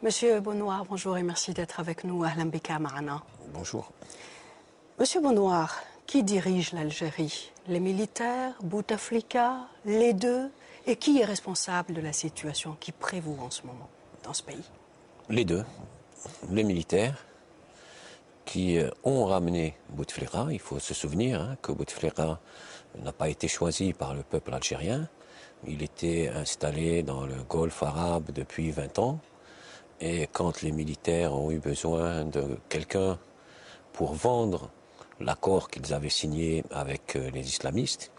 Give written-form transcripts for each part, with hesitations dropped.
Monsieur Bonnoir, bonjour et merci d'être avec nous. Ahlan bika ma'ana. Bonjour. Monsieur Bonnoir, qui dirige l'Algérie? Les militaires, Bouteflika, les deux? Et qui est responsable de la situation qui prévaut en ce moment dans ce pays? Les deux. Les militaires qui ont ramené Bouteflika. Il faut se souvenir que Bouteflika n'a pas été choisi par le peuple algérien. Il était installé dans le Golfe arabe depuis 20 ans. Et quand les militaires ont eu besoin de quelqu'un pour vendre l'accord qu'ils avaient signé avec les islamistes,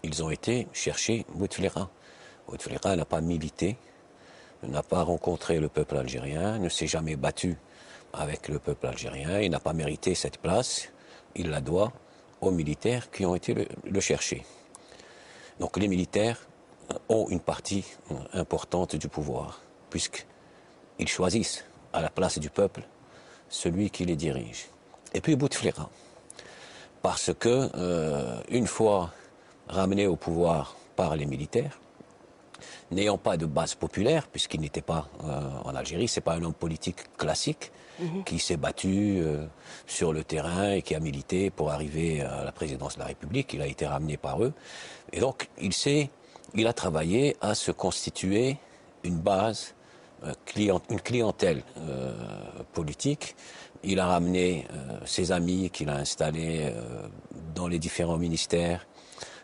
ils ont été chercher Bouteflika. Bouteflika n'a pas milité, n'a pas rencontré le peuple algérien, ne s'est jamais battu avec le peuple algérien, il n'a pas mérité cette place, il la doit aux militaires qui ont été le chercher. Donc les militaires ont une partie importante du pouvoir, puisqu'ils choisissent à la place du peuple celui qui les dirige. Et puis Bouteflika, parce que une fois ramené au pouvoir par les militaires, n'ayant pas de base populaire, puisqu'il n'était pas en Algérie, c'est pas un homme politique classique qui s'est battu sur le terrain et qui a milité pour arriver à la présidence de la République. Il a été ramené par eux. Et donc, il a travaillé à se constituer une base, une clientèle politique. Il a ramené ses amis qu'il a installés dans les différents ministères,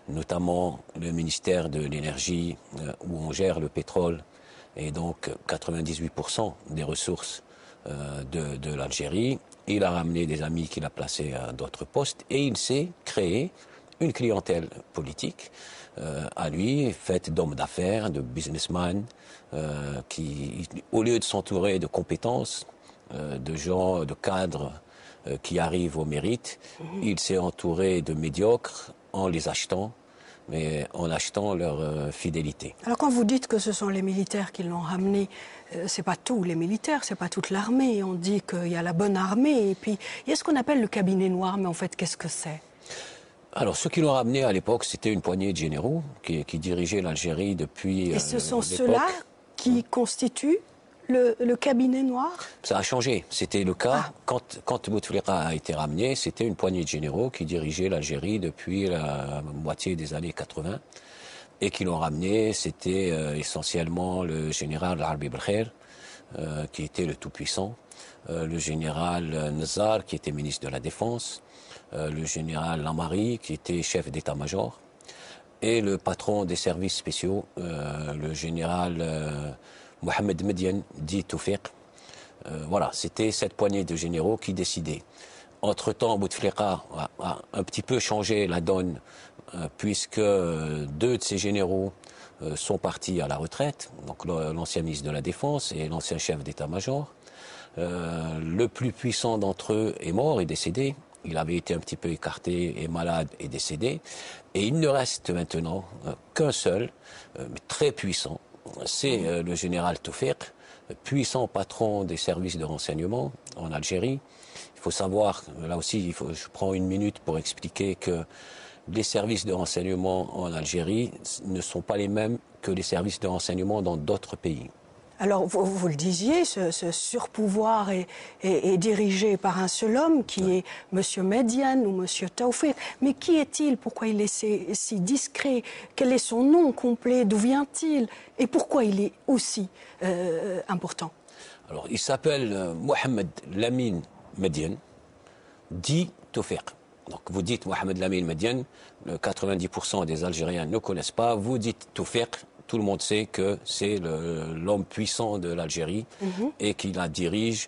notamment le ministère de l'énergie où on gère le pétrole et donc 98% des ressources de l'Algérie. Il a ramené des amis qu'il a placés à d'autres postes et il s'est créé une clientèle politique à lui, faite d'hommes d'affaires, de businessmen, qui, au lieu de s'entourer de compétences, de gens, de cadres qui arrivent au mérite, il s'est entouré de médiocres en les achetant, mais en achetant leur fidélité. Alors quand vous dites que ce sont les militaires qui l'ont ramené, c'est pas tous les militaires, c'est pas toute l'armée. On dit qu'il y a la bonne armée et puis il y a ce qu'on appelle le cabinet noir, mais en fait qu'est-ce que c'est? Alors ceux qui l'ont ramené à l'époque, c'était une poignée de généraux qui dirigeaient l'Algérie depuis Et ce sont ceux-là qui constituent le cabinet noir? Ça a changé. C'était le cas, quand Bouteflika a été ramené, c'était une poignée de généraux qui dirigeaient l'Algérie depuis la moitié des années 80 et qui l'ont ramené. C'était essentiellement le général Arbi Belkher, qui était le tout-puissant, le général Nazar, qui était ministre de la Défense, le général Lamari, qui était chef d'état-major, et le patron des services spéciaux, le général Mohamed Mediane, dit Toufiq. Voilà, c'était cette poignée de généraux qui décidaient. Entre-temps, Bouteflika a un petit peu changé la donne, puisque deux de ces généraux sont partis à la retraite, donc l'ancien ministre de la Défense et l'ancien chef d'état-major. Le plus puissant d'entre eux est mort, est décédé. Il avait été un petit peu écarté et malade et décédé. Et il ne reste maintenant qu'un seul, mais très puissant. C'est le général Toufiq, puissant patron des services de renseignement en Algérie. Il faut savoir, là aussi, je prends une minute pour expliquer que les services de renseignement en Algérie ne sont pas les mêmes que les services de renseignement dans d'autres pays. Alors, vous le disiez, ce surpouvoir est dirigé par un seul homme qui est M. Mediane ou M. Toufiq. Mais qui est-il? Pourquoi il est si discret? Quel est son nom complet? D'où vient-il? Et pourquoi il est aussi important? Alors, il s'appelle Mohamed Lamine Mediane, dit Toufiq. Donc, vous dites Mohamed Lamine Mediane, 90% des Algériens ne connaissent pas. Vous dites Toufiq. Tout le monde sait que c'est l'homme puissant de l'Algérie et qui la dirige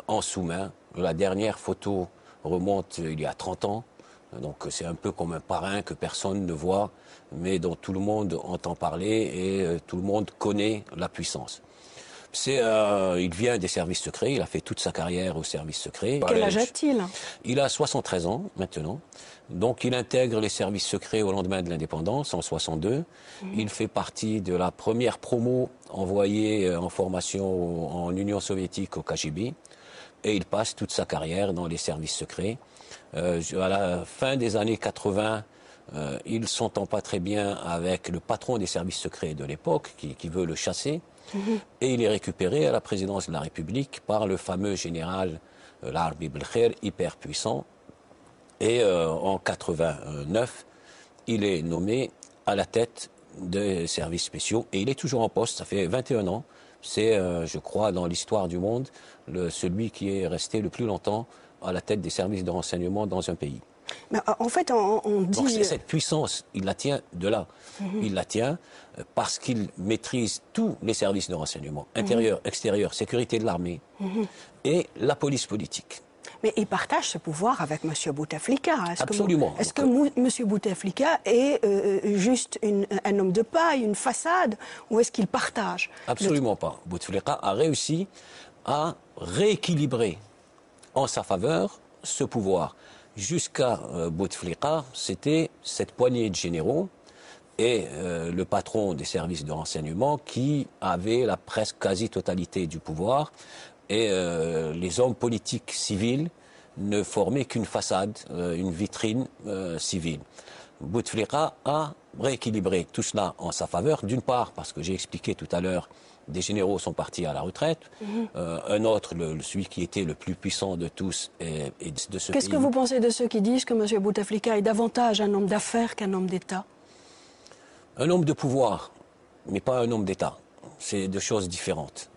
en sous-main. La dernière photo remonte il y a 30 ans. Donc c'est un peu comme un parrain que personne ne voit, mais dont tout le monde entend parler et tout le monde connaît la puissance. Il vient des services secrets, il a fait toute sa carrière au service secret. Quel âge a-t-il? Il a 73 ans maintenant. Donc il intègre les services secrets au lendemain de l'indépendance, en 62. Il fait partie de la première promo envoyée en formation en Union soviétique au KGB. Et il passe toute sa carrière dans les services secrets. À la fin des années 80, il s'entend pas très bien avec le patron des services secrets de l'époque, qui veut le chasser. et il est récupéré à la présidence de la République par le fameux général l'Arbi Belkher, hyper puissant. Et en 89, il est nommé à la tête des services spéciaux et il est toujours en poste, ça fait 21 ans. C'est, je crois, dans l'histoire du monde, celui qui est resté le plus longtemps à la tête des services de renseignement dans un pays. Mais en fait, on dit... Donc cette puissance, il la tient de là. Il la tient parce qu'il maîtrise tous les services de renseignement, intérieur, extérieur, sécurité de l'armée et la police politique. Mais il partage ce pouvoir avec M. Bouteflika. Absolument. Est-ce que M. Bouteflika est juste un homme de paille, une façade, ou est-ce qu'il partage? Absolument pas. Bouteflika a réussi à rééquilibrer en sa faveur ce pouvoir. Jusqu'à Bouteflika, c'était cette poignée de généraux et le patron des services de renseignement qui avait la presque quasi-totalité du pouvoir. Et les hommes politiques civils ne formaient qu'une façade, une vitrine civile. Bouteflika a rééquilibré tout cela en sa faveur, d'une part parce que j'ai expliqué tout à l'heure, des généraux sont partis à la retraite, un autre, celui qui était le plus puissant de tous, est de ce pays. Qu'est-ce que vous pensez de ceux qui disent que M. Bouteflika est davantage un homme d'affaires qu'un homme d'État? Un homme de pouvoir, mais pas un homme d'État. C'est deux choses différentes.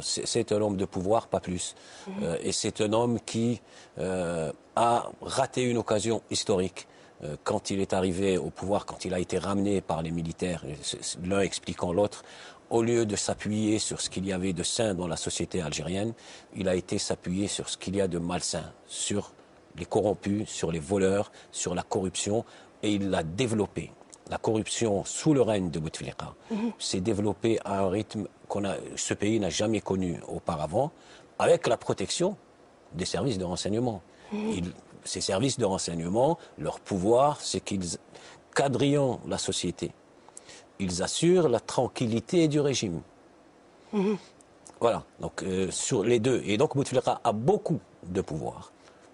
C'est un homme de pouvoir, pas plus. Et c'est un homme qui a raté une occasion historique. Quand il est arrivé au pouvoir, quand il a été ramené par les militaires, l'un expliquant l'autre, au lieu de s'appuyer sur ce qu'il y avait de sain dans la société algérienne, il a été s'appuyer sur ce qu'il y a de malsain, sur les corrompus, sur les voleurs, sur la corruption, et il l'a développé. La corruption sous le règne de Bouteflika s'est développée à un rythme ce pays n'a jamais connu auparavant, avec la protection des services de renseignement. Ces services de renseignement, leur pouvoir, c'est qu'ils, quadrillant la société, ils assurent la tranquillité du régime. Voilà, donc sur les deux. Et donc Bouteflika a beaucoup de pouvoir.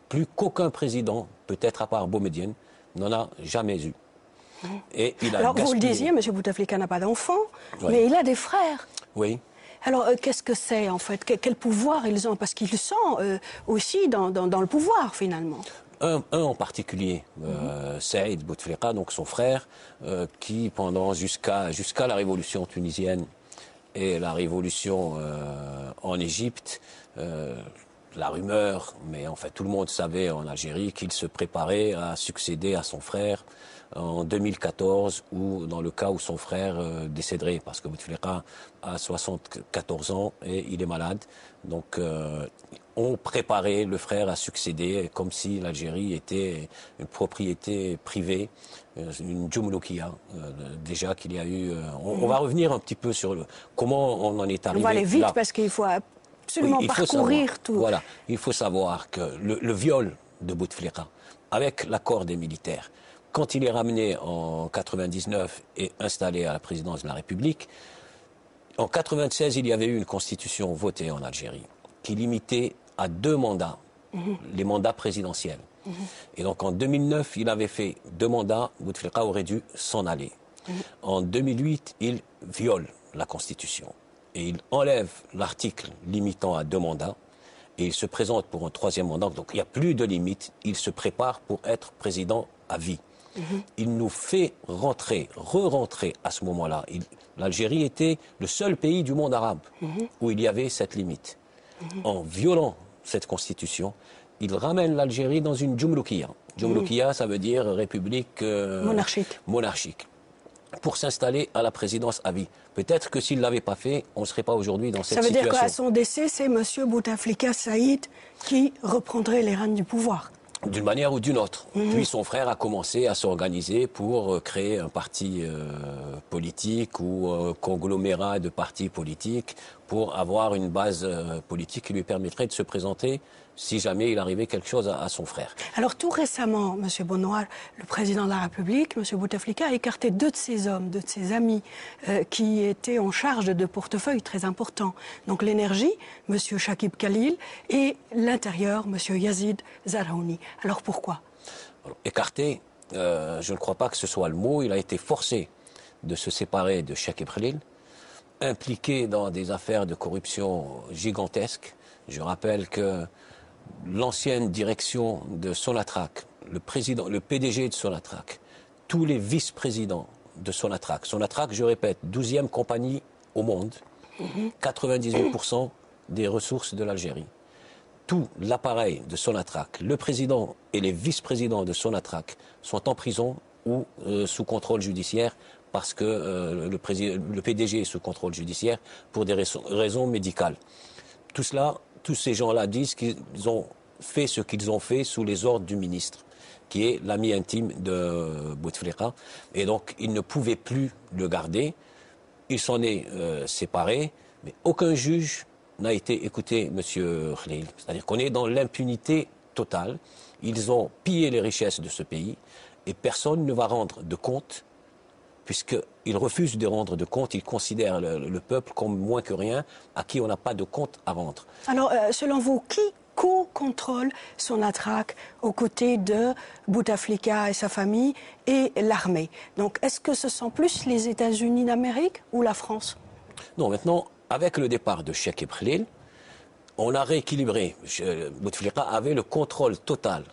Plus qu'aucun président, peut-être à part Boumedienne, n'en a jamais eu. Et il a Alors, gaspillé. vous le disiez, M. Bouteflika n'a pas d'enfants, Oui. mais il a des frères. Oui. Alors, qu'est-ce que c'est, en fait? Quel pouvoir ils ont? Parce qu'ils sont aussi dans le pouvoir, finalement. Un en particulier, Saïd Bouteflika, donc son frère, qui pendant jusqu'à la révolution tunisienne et la révolution en Égypte, la rumeur, mais en fait tout le monde savait en Algérie qu'il se préparait à succéder à son frère en 2014 ou dans le cas où son frère décéderait, parce que Bouteflika a 74 ans et il est malade. Donc on préparait le frère à succéder comme si l'Algérie était une propriété privée, une Djoumloukia, déjà qu'il y a eu... On va revenir un petit peu sur comment on en est arrivé. On va aller vite là. parce qu'il faut absolument parcourir tout. Voilà, il faut savoir que le viol de Bouteflika, avec l'accord des militaires, quand il est ramené en 99 et installé à la présidence de la République, en 96, il y avait eu une constitution votée en Algérie qui limitait à 2 mandats, les mandats présidentiels. Et donc en 2009, il avait fait 2 mandats, Bouteflika aurait dû s'en aller. En 2008, il viole la constitution et il enlève l'article limitant à 2 mandats et il se présente pour un 3e mandat. Donc il n'y a plus de limite, il se prépare pour être président à vie. Il nous fait re-rentrer à ce moment-là. L'Algérie était le seul pays du monde arabe où il y avait cette limite. En violant cette constitution, il ramène l'Algérie dans une Djoumloukia. Djoumloukia, ça veut dire république monarchique. Pour s'installer à la présidence à vie. Peut-être que s'il ne l'avait pas fait, on ne serait pas aujourd'hui dans cette situation. Ça veut dire qu'à son décès, c'est M. Bouteflika Saïd qui reprendrait les rênes du pouvoir. D'une manière ou d'une autre. Puis son frère a commencé à s'organiser pour créer un parti politique ou un conglomérat de partis politiques pour avoir une base politique qui lui permettrait de se présenter si jamais il arrivait quelque chose à son frère. Alors tout récemment, M. Bonnoir, le président de la République, M. Bouteflika, a écarté 2 de ses hommes, 2 de ses amis qui étaient en charge de 2 portefeuilles très importants. Donc l'énergie, M. Chakib Khalil, et l'intérieur, M. Yazid Zarhouni. Alors pourquoi? Alors, écarté, je ne crois pas que ce soit le mot. Il a été forcé de se séparer de Chakib Khalil impliqués dans des affaires de corruption gigantesques. Je rappelle que l'ancienne direction de Sonatrach, le PDG de Sonatrach, tous les vice-présidents de Sonatrach, Sonatrach, je répète, 12e compagnie au monde, 98% des ressources de l'Algérie. Tout l'appareil de Sonatrach, le président et les vice-présidents de Sonatrach sont en prison ou sous contrôle judiciaire parce que le PDG est sous contrôle judiciaire pour des raisons médicales. Tout cela, tous ces gens-là disent qu'ils ont fait ce qu'ils ont fait sous les ordres du ministre, qui est l'ami intime de Bouteflika. Et donc, ils ne pouvaient plus le garder. Il s'en est séparé, mais aucun juge n'a été écouté, M. Khalil. C'est-à-dire qu'on est dans l'impunité totale. Ils ont pillé les richesses de ce pays et personne ne va rendre de compte, puisqu'ils refusent de rendre de compte. Ils considèrent le peuple comme moins que rien, à qui on n'a pas de compte à rendre. Alors, selon vous, qui co-contrôle Sonatrach aux côtés de Bouteflika et sa famille et l'armée? Donc, est-ce que ce sont plus les États-Unis d'Amérique ou la France? Non, maintenant, avec le départ de Cheikh Khalil, on a rééquilibré. Bouteflika avait le contrôle total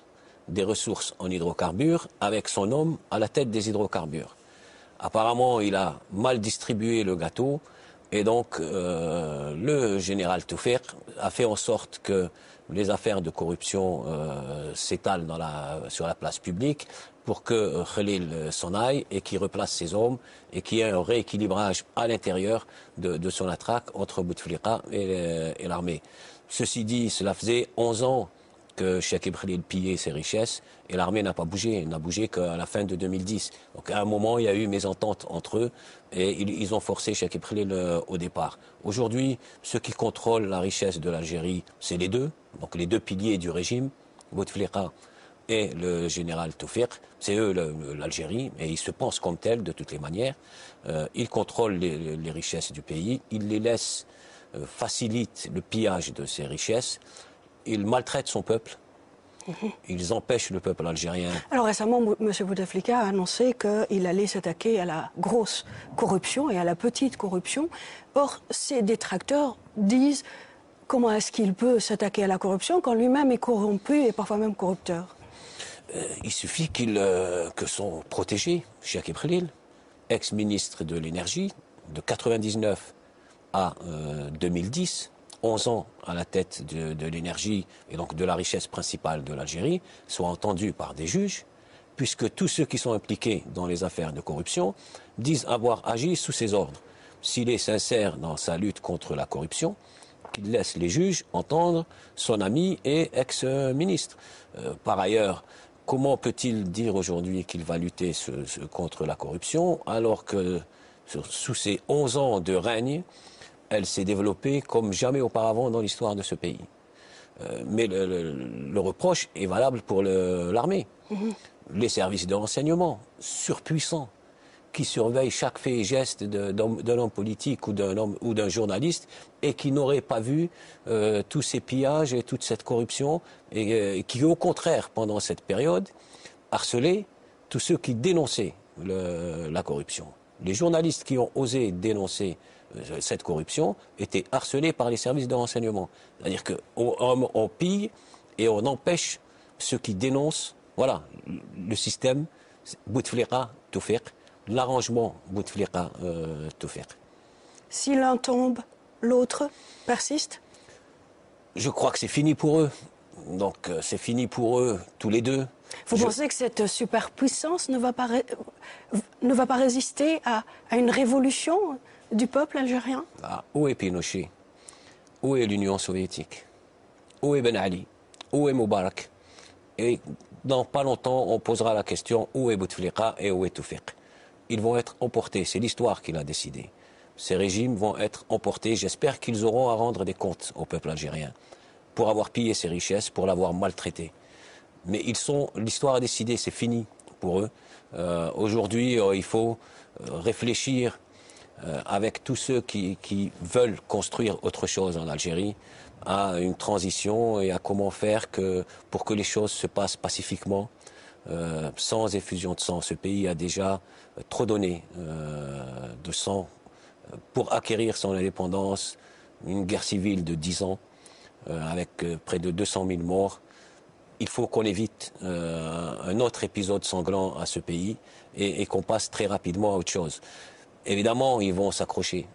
des ressources en hydrocarbures avec son homme à la tête des hydrocarbures. Apparemment, il a mal distribué le gâteau et donc le général Toufiq a fait en sorte que les affaires de corruption s'étalent sur la place publique pour que Khalil s'en aille et qu'il replace ses hommes et qu'il y ait un rééquilibrage à l'intérieur de Sonatrach entre Bouteflika et l'armée. Ceci dit, cela faisait 11 ans que Cheikh Khalil pillait ses richesses et l'armée n'a pas bougé. Elle n'a bougé qu'à la fin de 2010. Donc à un moment, il y a eu mésentente entre eux et ils ont forcé Cheikh Khalil au départ. Aujourd'hui, ceux qui contrôlent la richesse de l'Algérie, c'est les deux. Donc les deux piliers du régime, Bouteflika et le général Toufiq. C'est eux l'Algérie et ils se pensent comme tels de toutes les manières. Ils contrôlent les richesses du pays. Ils les laissent, facilitent le pillage de ces richesses. Ils maltraitent son peuple. Ils empêchent le peuple algérien. Alors récemment, M. Bouteflika a annoncé qu'il allait s'attaquer à la grosse corruption et à la petite corruption. Or, ses détracteurs disent comment est-ce qu'il peut s'attaquer à la corruption quand lui-même est corrompu et parfois même corrupteur? Il suffit que son protégé, Cheikh Khalil, ex-ministre de l'énergie, de 1999 à 2010, 11 ans à la tête de l'énergie et donc de la richesse principale de l'Algérie, soit entendu par des juges, puisque tous ceux qui sont impliqués dans les affaires de corruption disent avoir agi sous ses ordres. S'il est sincère dans sa lutte contre la corruption, qu'il laisse les juges entendre son ami et ex-ministre. Par ailleurs, comment peut-il dire aujourd'hui qu'il va lutter contre la corruption alors que sous ces 11 ans de règne, elle s'est développée comme jamais auparavant dans l'histoire de ce pays. Mais le reproche est valable pour l'armée. Les services de renseignement, surpuissants, qui surveillent chaque fait et geste d'un homme politique ou d'un journaliste et qui n'auraient pas vu tous ces pillages et toute cette corruption et qui, au contraire, pendant cette période, harcelaient tous ceux qui dénonçaient la corruption. Les journalistes qui ont osé dénoncer cette corruption étaient harcelés par les services de renseignement. C'est-à-dire qu'on pille et on empêche ceux qui dénoncent. Voilà, le système Bouteflika Toufiq, l'arrangement Bouteflika Toufiq. Si l'un tombe, l'autre persiste? Je crois que c'est fini pour eux. Donc c'est fini pour eux tous les deux. Vous pensez que cette superpuissance ne va pas résister à une révolution du peuple algérien? Où est Pinochet? Où est l'Union soviétique? Où est Ben Ali? Où est Moubarak? Et dans pas longtemps, on posera la question où est Bouteflika et où est Toufiq? Ils vont être emportés, c'est l'histoire qui l'a décidé. Ces régimes vont être emportés, j'espère qu'ils auront à rendre des comptes au peuple algérien pour avoir pillé ses richesses, pour l'avoir maltraité. Mais l'histoire a décidé, c'est fini pour eux. Aujourd'hui, il faut réfléchir avec tous ceux qui veulent construire autre chose en Algérie, à une transition et à comment faire pour que les choses se passent pacifiquement, sans effusion de sang. Ce pays a déjà trop donné de sang pour acquérir son indépendance, une guerre civile de 10 ans, avec près de 200 000 morts. Il faut qu'on évite un autre épisode sanglant à ce pays et qu'on passe très rapidement à autre chose. Évidemment, ils vont s'accrocher.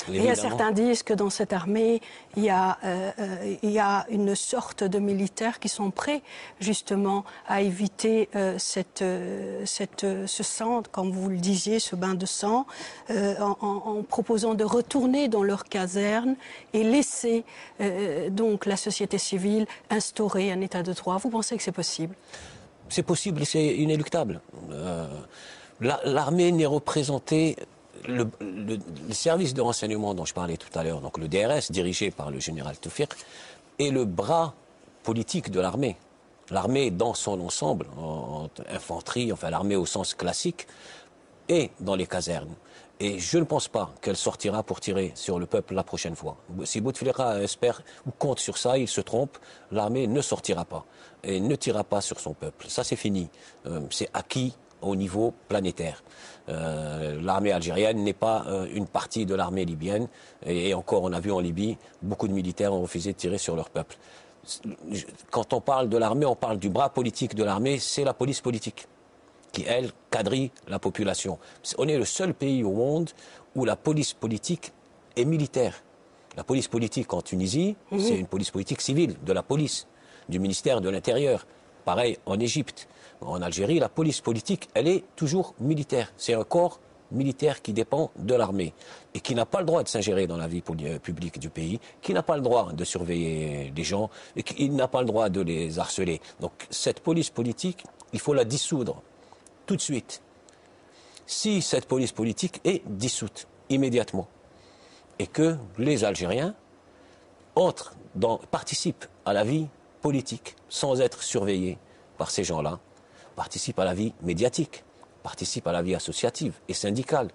Il y a certains disent que dans cette armée, il y a une sorte de militaires qui sont prêts justement à éviter ce sang, comme vous le disiez, ce bain de sang, en proposant de retourner dans leur caserne et laisser donc la société civile instaurer un état de droit. Vous pensez que c'est possible? C'est possible, c'est inéluctable. L'armée n'est représentée... Le service de renseignement dont je parlais tout à l'heure, donc le DRS, dirigé par le général Tawfiq, est le bras politique de l'armée. L'armée dans son ensemble, en infanterie, enfin l'armée au sens classique, est dans les casernes. Et je ne pense pas qu'elle sortira pour tirer sur le peuple la prochaine fois. Si Bouteflika espère ou compte sur ça, il se trompe. L'armée ne sortira pas et ne tirera pas sur son peuple. Ça, c'est fini. C'est acquis au niveau planétaire. L'armée algérienne n'est pas une partie de l'armée libyenne. Et encore, on a vu en Libye, beaucoup de militaires ont refusé de tirer sur leur peuple. Quand on parle de l'armée, on parle du bras politique de l'armée, c'est la police politique qui, elle, quadrille la population. On est le seul pays au monde où la police politique est militaire. La police politique en Tunisie, c'est une police politique civile, de la police, du ministère de l'Intérieur. Pareil en Égypte. En Algérie, la police politique, elle est toujours militaire. C'est un corps militaire qui dépend de l'armée et qui n'a pas le droit de s'ingérer dans la vie publique du pays, qui n'a pas le droit de surveiller les gens et qui n'a pas le droit de les harceler. Donc cette police politique, il faut la dissoudre tout de suite. Si cette police politique est dissoute immédiatement et que les Algériens participent à la vie politique sans être surveillés par ces gens-là, participent à la vie médiatique, participent à la vie associative et syndicale.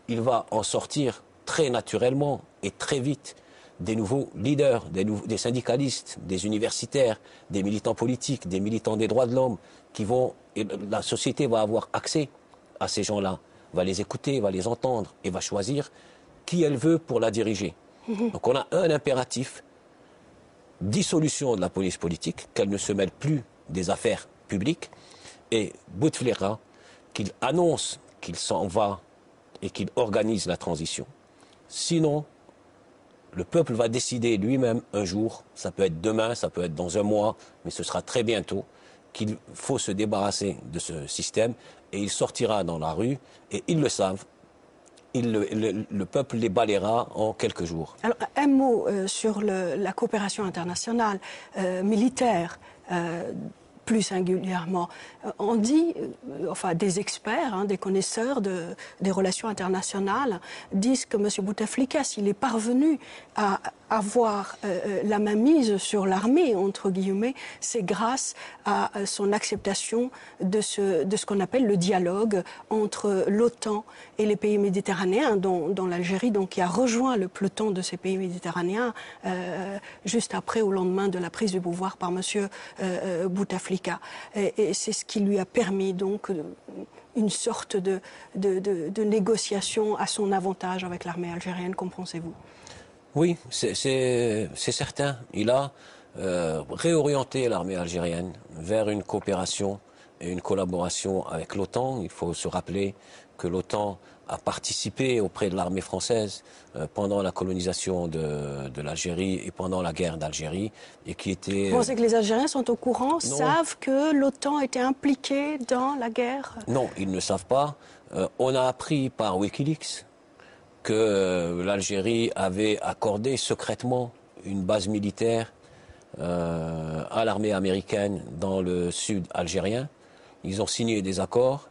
Il va en sortir très naturellement et très vite des nouveaux leaders, des syndicalistes, des universitaires, des militants politiques, des militants des droits de l'homme, la société va avoir accès à ces gens-là, va les écouter, va les entendre et va choisir qui elle veut pour la diriger. Donc on a un impératif, dissolution de la police politique, qu'elle ne se mêle plus des affaires publiques, et Bouteflika, qu'il annonce qu'il s'en va et qu'il organise la transition. Sinon, le peuple va décider lui-même un jour, ça peut être demain, ça peut être dans un mois, mais ce sera très bientôt, qu'il faut se débarrasser de ce système et il sortira dans la rue et ils le savent. Le peuple les balayera en quelques jours. Alors, un mot sur la coopération internationale militaire. Plus singulièrement. On dit, enfin des experts, des connaisseurs des relations internationales, disent que M. Bouteflika, s'il est parvenu à avoir la mainmise sur l'armée, entre guillemets, c'est grâce à son acceptation de ce qu'on appelle le dialogue entre l'OTAN et les pays méditerranéens, dont l'Algérie, donc, qui a rejoint le peloton de ces pays méditerranéens juste après, au lendemain de la prise du pouvoir par M. Bouteflika. Et c'est ce qui lui a permis, donc, une sorte de négociation à son avantage avec l'armée algérienne. Qu'en pensez-vous ? Oui, c'est certain. Il a réorienté l'armée algérienne vers une coopération et une collaboration avec l'OTAN. Il faut se rappeler que l'OTAN a participé auprès de l'armée française pendant la colonisation de l'Algérie et pendant la guerre d'Algérie. Et qui était... Vous pensez que les Algériens sont au courant, savent que l'OTAN était impliquée dans la guerre ? Non, ils ne savent pas. On a appris par Wikileaks que l'Algérie avait accordé secrètement une base militaire à l'armée américaine dans le sud algérien. Ils ont signé des accords,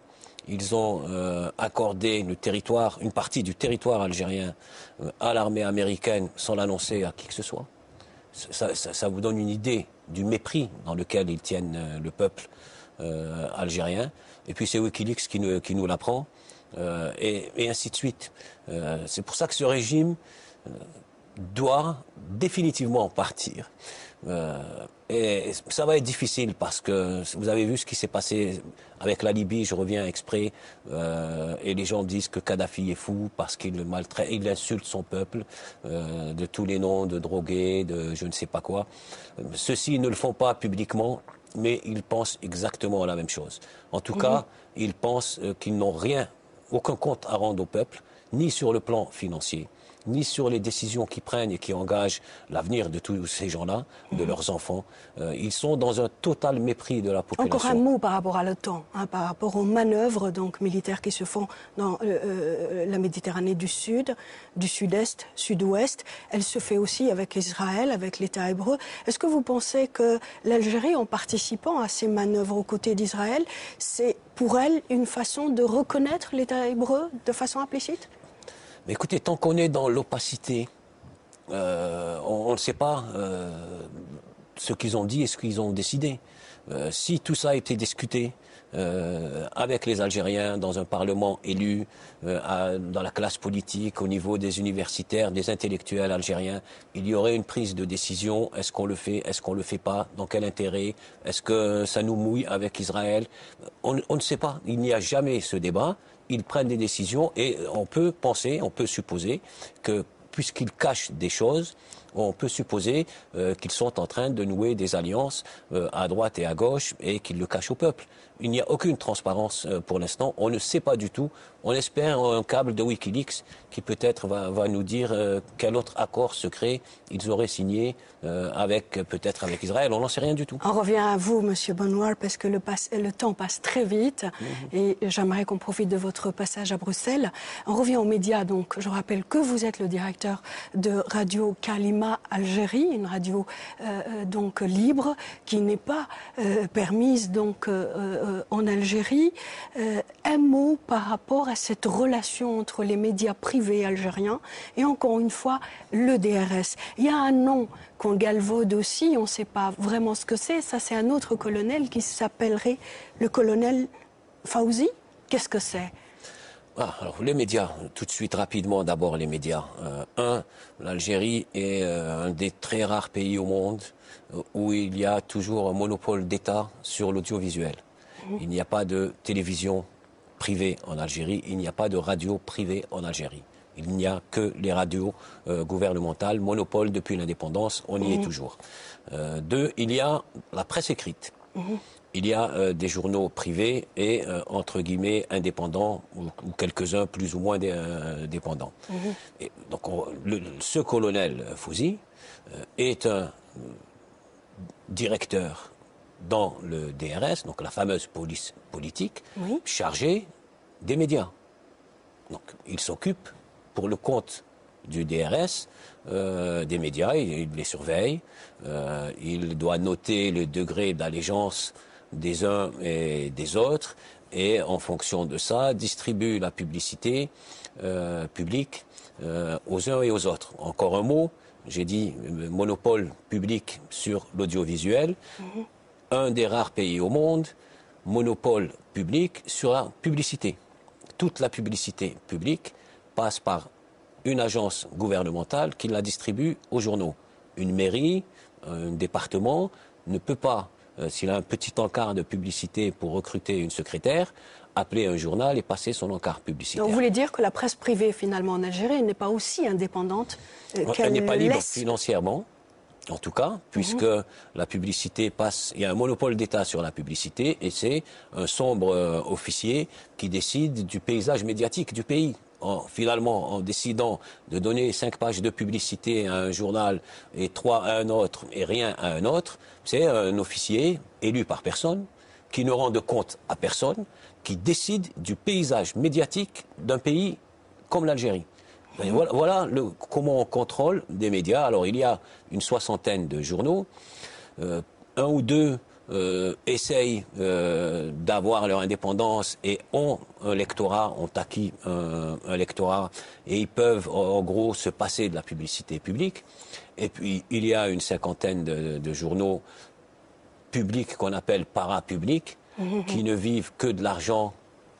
ils ont accordé une partie du territoire algérien à l'armée américaine sans l'annoncer à qui que ce soit. Ça vous donne une idée du mépris dans lequel ils tiennent le peuple algérien. Et puis c'est Wikileaks qui nous l'apprend. Et ainsi de suite. C'est pour ça que ce régime doit définitivement partir. Et ça va être difficile parce que vous avez vu ce qui s'est passé avec la Libye, je reviens exprès, et les gens disent que Kadhafi est fou parce qu'il maltraite, il insulte son peuple de tous les noms, de drogués, de je ne sais pas quoi. Ceux-ci ne le font pas publiquement, mais ils pensent exactement la même chose. En tout cas, ils pensent qu'ils n'ont aucun compte à rendre au peuple, ni sur le plan financier, ni sur les décisions qu'ils prennent et qui engagent l'avenir de tous ces gens-là, de leurs enfants. Ils sont dans un total mépris de la population. Encore un mot par rapport à l'OTAN, par rapport aux manœuvres donc, militaires qui se font dans la Méditerranée du Sud, du Sud-Est, Sud-Ouest. Elle se fait aussi avec Israël, avec l'État hébreu. Est-ce que vous pensez que l'Algérie, en participant à ces manœuvres aux côtés d'Israël, c'est pour elle une façon de reconnaître l'État hébreu de façon implicite ? Mais écoutez, tant qu'on est dans l'opacité, on ne sait pas ce qu'ils ont dit et ce qu'ils ont décidé. Si tout ça a été discuté avec les Algériens dans un parlement élu, dans la classe politique, au niveau des universitaires, des intellectuels algériens, il y aurait une prise de décision. Est-ce qu'on le fait? Est-ce qu'on le fait pas? Dans quel intérêt? Est-ce que ça nous mouille avec Israël? On ne sait pas. Il n'y a jamais ce débat. Ils prennent des décisions et on peut penser, on peut supposer que puisqu'ils cachent des choses, on peut supposer qu'ils sont en train de nouer des alliances à droite et à gauche et qu'ils le cachent au peuple. Il n'y a aucune transparence pour l'instant. On ne sait pas du tout. On espère un câble de Wikileaks qui peut-être va nous dire quel autre accord secret ils auraient signé peut-être avec Israël. On n'en sait rien du tout. On revient à vous, Monsieur Bonouar, parce que le temps passe très vite et j'aimerais qu'on profite de votre passage à Bruxelles. On revient aux médias. Donc, je rappelle que vous êtes le directeur de Radio Kalima Algérie, une radio donc libre qui n'est pas permise donc en Algérie. Un mot par rapport à cette relation entre les médias privés algériens et encore une fois le DRS. Il y a un nom qu'on galvaude aussi, on ne sait pas vraiment ce que c'est. Ça, c'est un autre colonel qui s'appellerait le colonel Fawzi. Qu'est-ce que c'est ? Alors, les médias, tout de suite, rapidement, d'abord les médias. L'Algérie est un des très rares pays au monde où il y a toujours un monopole d'État sur l'audiovisuel. Il n'y a pas de télévision privée en Algérie, il n'y a pas de radio privée en Algérie. Il n'y a que les radios gouvernementales, monopole depuis l'indépendance, on y est toujours. Deux, il y a la presse écrite. Il y a des journaux privés et, entre guillemets, indépendants, ou quelques-uns plus ou moins dépendants. Et donc, ce colonel Fawzi est un directeur dans le DRS, donc la fameuse police politique, chargé des médias. Donc, il s'occupe, pour le compte du DRS, des médias, il les surveille, il doit noter le degré d'allégeance des uns et des autres, et en fonction de ça, distribue la publicité publique aux uns et aux autres. Encore un mot, j'ai dit monopole public sur l'audiovisuel, un des rares pays au monde, monopole public sur la publicité. Toute la publicité publique passe par une agence gouvernementale qui la distribue aux journaux. Une mairie, un département ne peut pas, s'il a un petit encart de publicité pour recruter une secrétaire, appeler un journal et passer son encart publicitaire. Donc vous voulez dire que la presse privée, finalement, en Algérie, n'est pas aussi indépendante qu'elle n'est pas libre financièrement, en tout cas, puisque la publicité passe... Il y a un monopole d'État sur la publicité et c'est un sombre officier qui décide du paysage médiatique du pays. Finalement, en décidant de donner 5 pages de publicité à un journal et 3 à un autre et rien à un autre, c'est un officier élu par personne, qui ne rend de compte à personne, qui décide du paysage médiatique d'un pays comme l'Algérie. Voilà comment on contrôle des médias. Alors, il y a une 60aine de journaux. Un ou deux essayent d'avoir leur indépendance et ont un lectorat, ont acquis un lectorat, et ils peuvent, en gros, se passer de la publicité publique. Et puis, il y a une 50aine de journaux publics qu'on appelle parapublics, qui ne vivent que de l'argent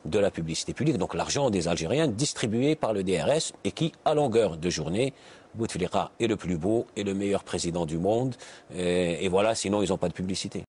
de la publicité publique, donc l'argent des Algériens distribué par le DRS et qui, à longueur de journée, Bouteflika est le plus beau et le meilleur président du monde. Et voilà, sinon ils n'ont pas de publicité.